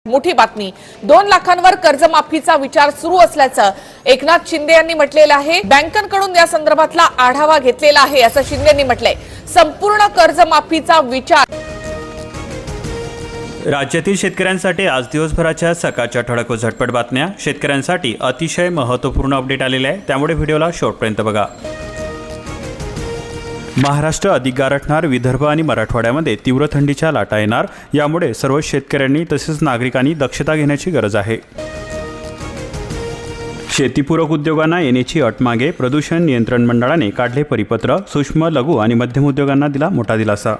मोठी बातमी 2 लाखांवर कर्जमाफीचा विचार सुरू असल्याचं एकनाथ शिंदे यांनी म्हटलेलं आहे। बँकांकडून या संदर्भातला आढावा घेतलेला आहे असं शिंदेंनी म्हटलंय। संपूर्ण कर्जमाफीचा विचार। राज्यातील शेतकऱ्यांसाठी आज दिवसभराच्या सकाळच्या ठळक व झटपट बातम्या। शेतकऱ्यांसाठी अतिशय महत्त्वपूर्ण अपडेट आलेले आहे, त्यामुळे व्हिडिओला शेवटपर्यंत बघा। महाराष्ट्र अधिक गारठणार, विदर्भ आणि मराठवाड्यामध्ये तीव्र थंडीच्या लाटा येणार, यामुळे सर्व शेतकऱ्यांनी तसेच नागरिकांनी दक्षता घेण्याची गरज आहे। शेतीपूरक उद्योगांना येण्याची अट मागे प्रदूषण नियंत्रण मंडळाने काढले परिपत्र, सूक्ष्म लघु आणि मध्यम उद्योगांना दिला मोठा दिलासा।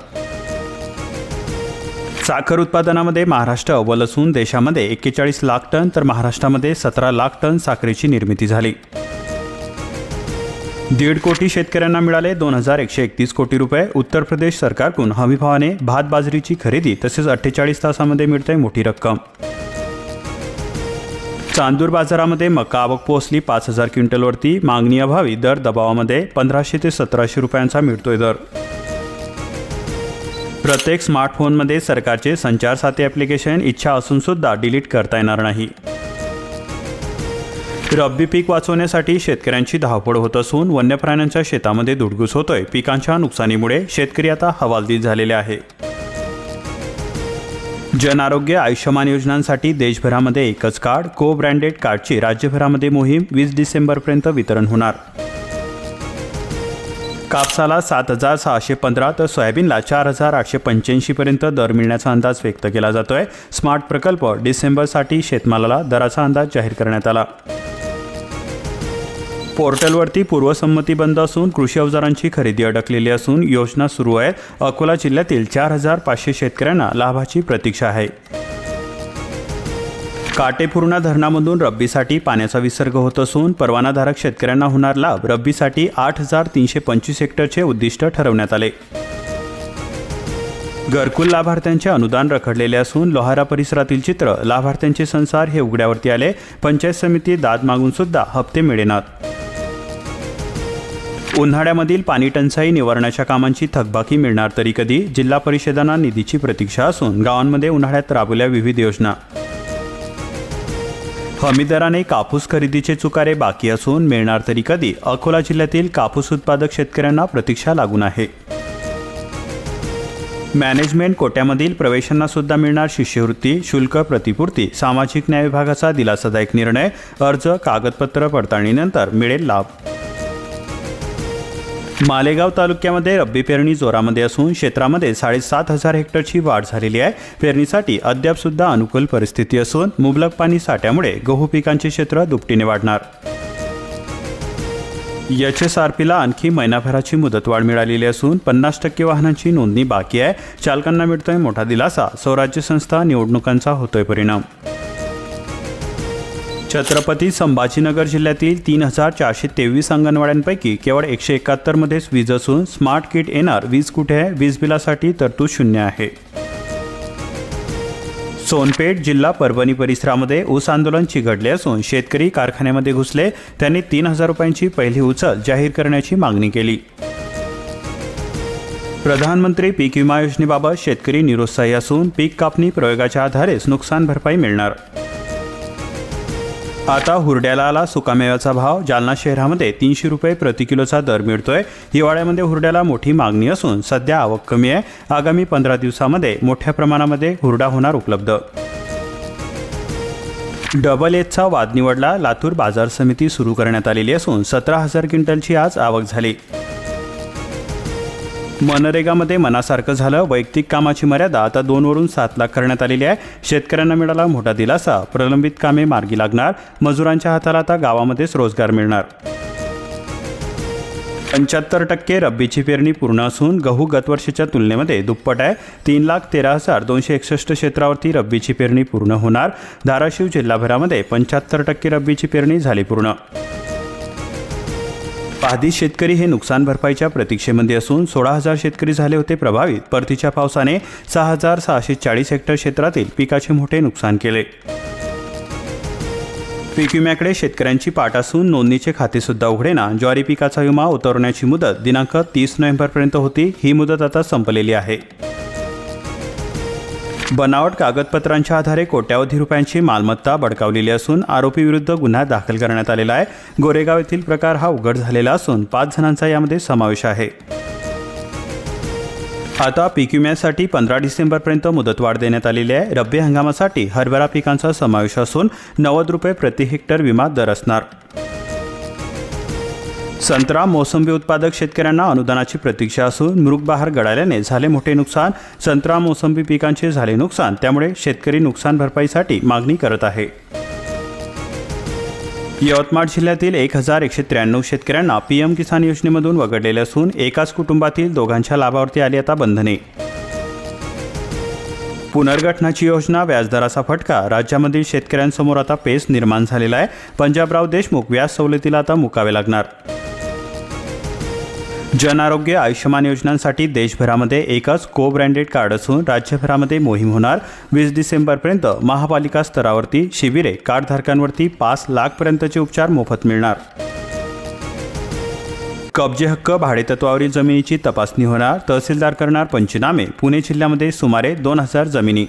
साखर उत्पादनामध्ये महाराष्ट्र अव्वल असून देशामध्ये 41 लाख टन तर महाराष्ट्रामध्ये 17 लाख टन साखरेची निर्मिती झाली। 1.5 कोटी शेतकऱ्यांना मिळाले 2131 कोटी रुपये। उत्तर प्रदेश सरकारकडून हमीभावाने भात बाजरीची खरेदी तसेच 48 तासामध्ये मिळते मोठी रक्कम। चांदूर बाजारामध्ये मका आवक पोहोचली 5000 क्विंटलवरती, मागणी अभावी दर दबावामध्ये 1500 ते 1700 रुपयांचा मिळतोय दर। प्रत्येक स्मार्टफोनमध्ये सरकारचे संचार साथी ॲप्लिकेशन इच्छा असून सुद्धा डिलीट करता येणार नाही। रब्बी पीक वाचवण्यासाठी शेतकऱ्यांची धावपळ होत असून वन्य प्राण्यांच्या शेतामध्ये दुडगुस होतोय। पिकांच्या नुकसानीमुळे शेतकरी आता हवालदिल झालेले आहे। जन आरोग्य आयुष्यमान योजनांसाठी देशभरामध्ये एकच कार्ड, को ब्रँडेड कार्डची राज्यभरामध्ये मोहीम 20 डिसेंबरपर्यंत वितरण होणार। कापसाला 7615 तर सोयाबीनला 4885 पर्यंत दर मिळण्याचा अंदाज व्यक्त केला जातोय। स्मार्ट प्रकल्प डिसेंबरसाठी शेतमालाला दराचा अंदाज जाहीर करण्यात आला। पोर्टलवरती पूर्वसंमती बंद असून कृषी अवजारांची खरेदी अडकलेली असून योजना सुरू आहे। अकोला जिल्ह्यातील 4500 शेतकऱ्यांना लाभाची प्रतीक्षा आहे। काटेपूर्णा धरणामधून रब्बीसाठी पाण्याचा विसर्ग होत असून परवानाधारक शेतकऱ्यांना होणार लाभ। रब्बीसाठी 8325 हेक्टरचे उद्दिष्ट ठरवण्यात आले। घरकुल लाभार्थ्यांचे अनुदान रखडलेले असून लोहारा परिसरातील चित्र, लाभार्थ्यांचे संसार हे उघड्यावरती आले। पंचायत समिती दाद मागून सुद्धा हप्ते मिळेनात। उन्हाळ्यामधील पाणी टंचाई निवारणाच्या कामांची थकबाकी मिळणार तरी कधी? जिल्हा परिषदांना निधीची प्रतीक्षा असून गावांमध्ये उन्हाळ्यात राबवल्या विविध योजना। हमीदराने कापूस खरेदीचे चुकारे बाकी असून मिळणार तरी कधी? अकोला जिल्ह्यातील कापूस उत्पादक शेतकऱ्यांना प्रतीक्षा लागून आहे। मॅनेजमेंट कोट्यामधील प्रवेशांना सुद्धा मिळणार शिष्यवृत्ती, शुल्क प्रतिपूर्ती। सामाजिक न्याय विभागाचा दिलासादायक निर्णय, अर्ज कागदपत्र पडताळणीनंतर मिळेल लाभ। मालेगाव तालुक्यामध्ये रब्बी पेरणी जोरामध्ये असून क्षेत्रामध्ये 7500 हेक्टरची वाढ झालेली आहे। पेरणीसाठी अद्याप सुद्धा अनुकूल परिस्थिती असून मुबलक पाणी साठ्यामुळे गहू पिकांचे क्षेत्र दुपटीने वाढणार। HSRPला आणखी महिनाभराची मुदतवाढ मिळालेली असून 50% वाहनांची नोंदणी बाकी आहे। चालकांना मिळतोय मोठा दिलासा। स्वराज्य संस्था निवडणुकांचा होतोय परिणाम। छत्रपती संभाजीनगर जिल्ह्यातील 3423 अंगणवाड्यांपैकी केवळ 171 मध्येच वीज असून स्मार्ट किट येणार। वीज कुठे आहे? वीज बिलासाठी तरतूद शून्य आहे। सोनपेठ जिल्हा परभणी परिसरामध्ये ऊस आंदोलन चिघळले असून शेतकरी कारखान्यामध्ये घुसले। त्यांनी 3000 रुपयांची पहिली उचल जाहीर करण्याची मागणी केली। प्रधानमंत्री पीक विमा योजनेबाबत शेतकरी निरुत्साही असून पीक कापणी प्रयोगाच्या आधारेच नुकसान भरपाई मिळणार। आता हुरड्याला आला सुकामेव्याचा भाव। जालना शहरामध्ये 300 रुपये प्रति किलोचा दर मिळतोय। हिवाळ्यामध्ये हुरड्याला मोठी मागणी असून सध्या आवक कमी आहे। आगामी 15 दिवसामध्ये मोठ्या प्रमाणामध्ये हुरडा होणार उपलब्ध। डबल एचचा वाद निवडला। लातूर बाजार समिती सुरू करण्यात आलेली असून 17000 क्विंटलची आज आवक झाली। मनरेगामध्ये मनासारखं झालं। वैयक्तिक कामाची मर्यादा आता 2 वरून 7 लाख करण्यात आलेली आहे। शेतकऱ्यांना मिळाला मोठा दिलासा। प्रलंबित कामे मार्गी लागणार। मजुरांच्या हाताला आता गावामध्येच रोजगार मिळणार। 75% रब्बीची पेरणी पूर्ण असून गहू गतवर्षीच्या तुलनेमध्ये दुप्पट आहे। 3,13,261 क्षेत्रावरती रब्बीची पेरणी पूर्ण होणार। धाराशिव जिल्हाभरामध्ये 75% रब्बीची पेरणी झाली पूर्ण। बाधित शेतकरी हे नुकसान भरपाईच्या प्रतीक्षेमध्ये असून 16,000 शेतकरी झाले होते प्रभावित। परतीच्या पावसाने 6,640 हेक्टर क्षेत्रातील पिकाचे मोठे नुकसान केले। पीक विम्याकडे शेतकऱ्यांची पाठ असून नोंदणीचे खाते सुद्धा उघडेना। ज्वारी पिकाचा विमा उतरवण्याची मुदत दिनांक 30 नोव्हेंबरपर्यंत होती। ही मुदत आता संपलेली आहे। बनावट कागदपत्रांच्या आधारे कोट्यावधी रुपयांची मालमत्ता बळकावलेली असून आरोपीविरुद्ध गुन्हा दाखल करण्यात आलेला आहे. गोरेगाव येथील प्रकार हा उघड झालेला असून 5 जणांचा यामध्ये समावेश आहे. आता पीक विम्यासाठी 15 डिसेंबरपर्यंत मुदतवाढ देण्यात आलेली आहे. रब्बी हंगामासाठी हरभरा पिकांचा समावेश असून 90 रुपये प्रति हेक्टर विमा दर असणार. संत्रा मोसंबी उत्पादक शेतकऱ्यांना अनुदानाची प्रतीक्षा असून मृग बहार गळाल्याने झाले मोठे नुकसान. संत्रा मोसंबी पिकांचे झाले नुकसान, त्यामुळे शेतकरी नुकसान भरपाईसाठी मागणी करत आहे. यवतमाळ जिल्ह्यातील 1193 शेतकऱ्यांना पीएम किसान योजनेमधून वगळलेले असून एकाच कुटुंबातील दोघांच्या लाभावरती आली आता बंधने. पुनर्गठनाची योजना, व्याजदराचा फटका. राज्यामधील शेतकऱ्यांसमोर आता पेच निर्माण झालेला आहे. पंजाबराव देशमुख व्याज सवलतीला आता मुकावे लागणार. जन आरोग्य आयुष्यमान योजनांसाठी देशभरामध्ये एकच को ब्रँडेड कार्ड असून राज्यभरामध्ये मोहीम होणार. 20 डिसेंबरपर्यंत महापालिका स्तरावरती शिबिरे. कार्डधारकांवरती 5 लाखपर्यंतचे उपचार मोफत मिळणार. कब्जे हक्क भाडेतत्वावरील जमिनीची तपासणी होणार. तहसीलदार करणार पंचनामे. पुणे जिल्ह्यामध्ये सुमारे 2000 जमिनी.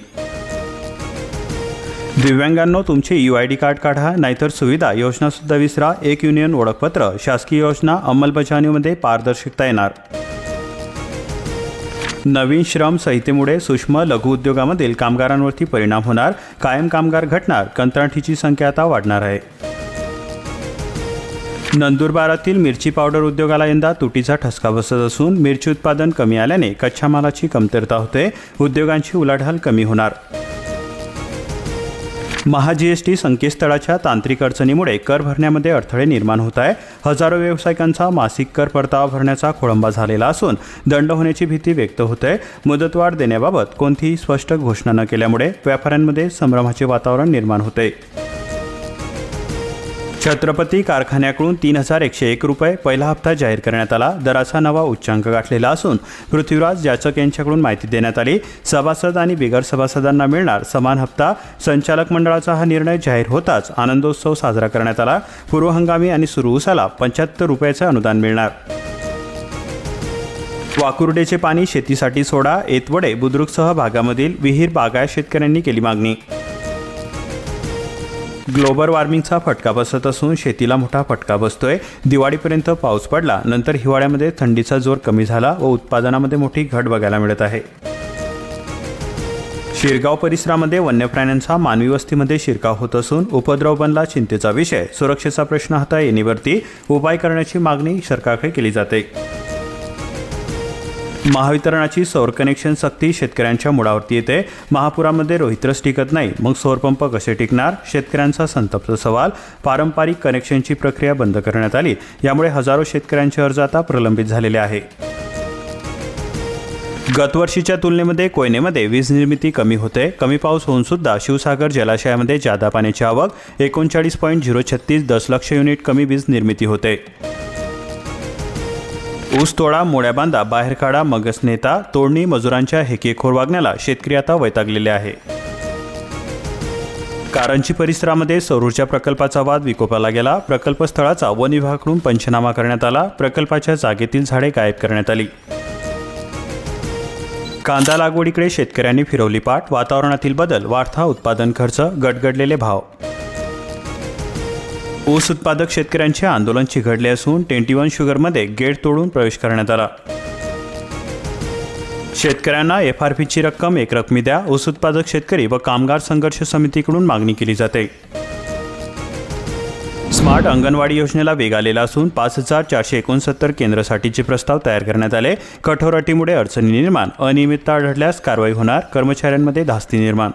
दिव्यांगांनो, तुमचे UID कार्ड काढा, नाहीतर सुविधा योजनासुद्धा विसरा. एक युनियन ओळखपत्र. शासकीय योजना अंमलबजावणीमध्ये पारदर्शकता येणार. नवीन श्रम संहितेमुळे सूक्ष्म लघु उद्योगामधील कामगारांवरती परिणाम होणार. कायम कामगार घटणार. कंत्राटीची संख्या आता वाढणार आहे. नंदुरबारातील मिरची पावडर उद्योगाला यंदा तुटीचा ठसका बसत असून मिरची उत्पादन कमी आल्याने कच्च्या मालाची कमतरता होते. उद्योगांची उलाढाल कमी होणार. महा-GST संकेतस्थळाच्या तांत्रिक अडचणीमुळे कर भरण्यामध्ये अडथळे निर्माण होत आहे. हजारो व्यावसायिकांचा मासिक कर परतावा भरण्याचा खोळंबा झालेला असून दंड होण्याची भीती व्यक्त होते. मुदतवाढ देण्याबाबत कोणतीही स्पष्ट घोषणा न केल्यामुळे व्यापाऱ्यांमध्ये संभ्रमाचे वातावरण निर्माण होते. छत्रपती कारखान्याकडून 3101 रुपये पहिला हप्ता जाहीर करण्यात आला. दराचा नवा उच्चांक गाठलेला असून पृथ्वीराज जाचक यांच्याकडून माहिती देण्यात आली. सभासद आणि बिगर सभासदांना मिळणार समान हप्ता. संचालक मंडळाचा हा निर्णय जाहीर होताच आनंदोत्सव साजरा करण्यात आला. पूर्व हंगामी आणि सुरू ऊसाला 75 रुपयाचे अनुदान मिळणार. वाकुर्डेचे पाणी शेतीसाठी सोडा. एतवडे बुद्रुकसह भागामधील विहीर बागायत शेतकऱ्यांनी केली मागणी. ग्लोबल वॉर्मिंगचा फटका बसत असून शेतीला मोठा फटका बसतोय. दिवाळीपर्यंत पाऊस पडला, नंतर हिवाळ्यामध्ये थंडीचा जोर कमी झाला व उत्पादनामध्ये मोठी घट बघायला मिळत आहे. शिरगाव परिसरामध्ये वन्य प्राण्यांचा मानवी वस्तीमध्ये शिरकाव होत असून उपद्रव बनला चिंतेचा विषय. सुरक्षेचा प्रश्न हाता येण्यावरती उपाय करण्याची मागणी सरकारकडे केली जाते. महावितरणाची सौर कनेक्शन सक्ती शेतकऱ्यांच्या मुळावरती येते. महापुरामध्ये रोहित्रच टिकत नाही, मग सौरपंप कसे टिकणार? शेतकऱ्यांचा संतप्त सवाल. पारंपरिक कनेक्शनची प्रक्रिया बंद करण्यात आली. यामुळे हजारो शेतकऱ्यांचे अर्ज आता प्रलंबित झालेले आहे. गतवर्षीच्या तुलनेमध्ये कोयनेमध्ये वीज निर्मिती कमी होते. कमी पाऊस होऊन सुद्धा शिवसागर जलाशयामध्ये जादा पाण्याची आवक. 39.036 दशलक्ष युनिट कमी वीज निर्मिती होते. ऊस तोडा, मोड्या बांधा, बाहेर काढा, मगच नेता. तोडणी मजुरांच्या हेकेखोर वागण्याला शेतकरी आता वैतागलेले आहे. कारंजी परिसरामध्ये सौरऊर्जा प्रकल्पाचा वाद विकोपाला गेला. प्रकल्प स्थळाचा वन विभागाकडून पंचनामा करण्यात आला. प्रकल्पाच्या जागेतील झाडे गायब करण्यात आली. कांदा लागवडीकडे शेतकऱ्यांनी फिरवली पाठ. वातावरणातील बदल, वाढता उत्पादन खर्च, गडगडलेले भाव. ऊस उत्पादक शेतकऱ्यांचे आंदोलन चिघळले असून 21 शुगरमध्ये गेट तोडून प्रवेश करण्यात आला. शेतकऱ्यांना FRPची रक्कम एकरकमी द्या. ऊस उत्पादक शेतकरी व कामगार संघर्ष समितीकडून मागणी केली जाते. स्मार्ट अंगणवाडी योजनेला वेग आलेला असून 5469 केंद्रासाठीचे प्रस्ताव तयार करण्यात आले. कठोर अटीमुळे अडचणी निर्माण. अनियमितता आढळल्यास कारवाई होणार. कर्मचाऱ्यांमध्ये धास्ती निर्माण.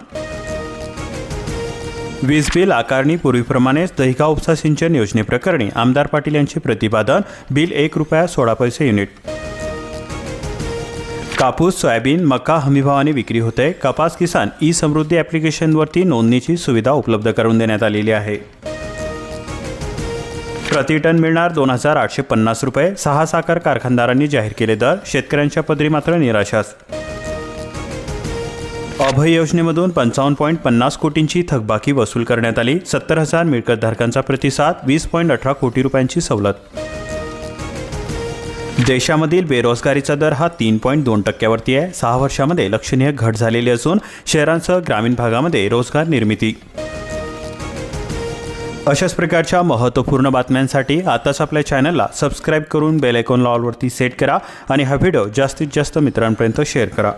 वीज बिल आकारणी पूर्वीप्रमाणेच. दहिगाव उपसा सिंचन योजनेप्रकरणी आमदार पाटील यांचे प्रतिपादन. Bill ₹1.16 unit. कापूस, सोयाबीन, मका हमीभावाने विक्री होते. कपास किसान ई-समृद्धी ॲप्लिकेशनवरती नोंदणीची सुविधा उपलब्ध करून देण्यात आलेली आहे. प्रतिटन मिळणार ₹2,850. 6 साखर कारखानदारांनी जाहीर केले दर. शेतकऱ्यांच्या पदरी मात्र निराशाच. अभय योजनेमधून 55.50 कोटींची थकबाकी वसूल करण्यात आली. 70,000 मिळकतधारकांचा प्रतिसाद. 20.18 कोटी रुपयांची सवलत. देशामधील बेरोजगारीचा दर हा 3.2% आहे. 6 वर्षामध्ये लक्षणीय घट झालेली असून शहरांसह ग्रामीण भागामध्ये रोजगार निर्मिती. अशाच प्रकारच्या महत्त्वपूर्ण बातम्यांसाठी आताच आपल्या चॅनलला सबस्क्राईब करून बेल आयकॉनला ऑलवरती सेट करा आणि हा व्हिडिओ जास्तीत जास्त मित्रांपर्यंत शेअर करा.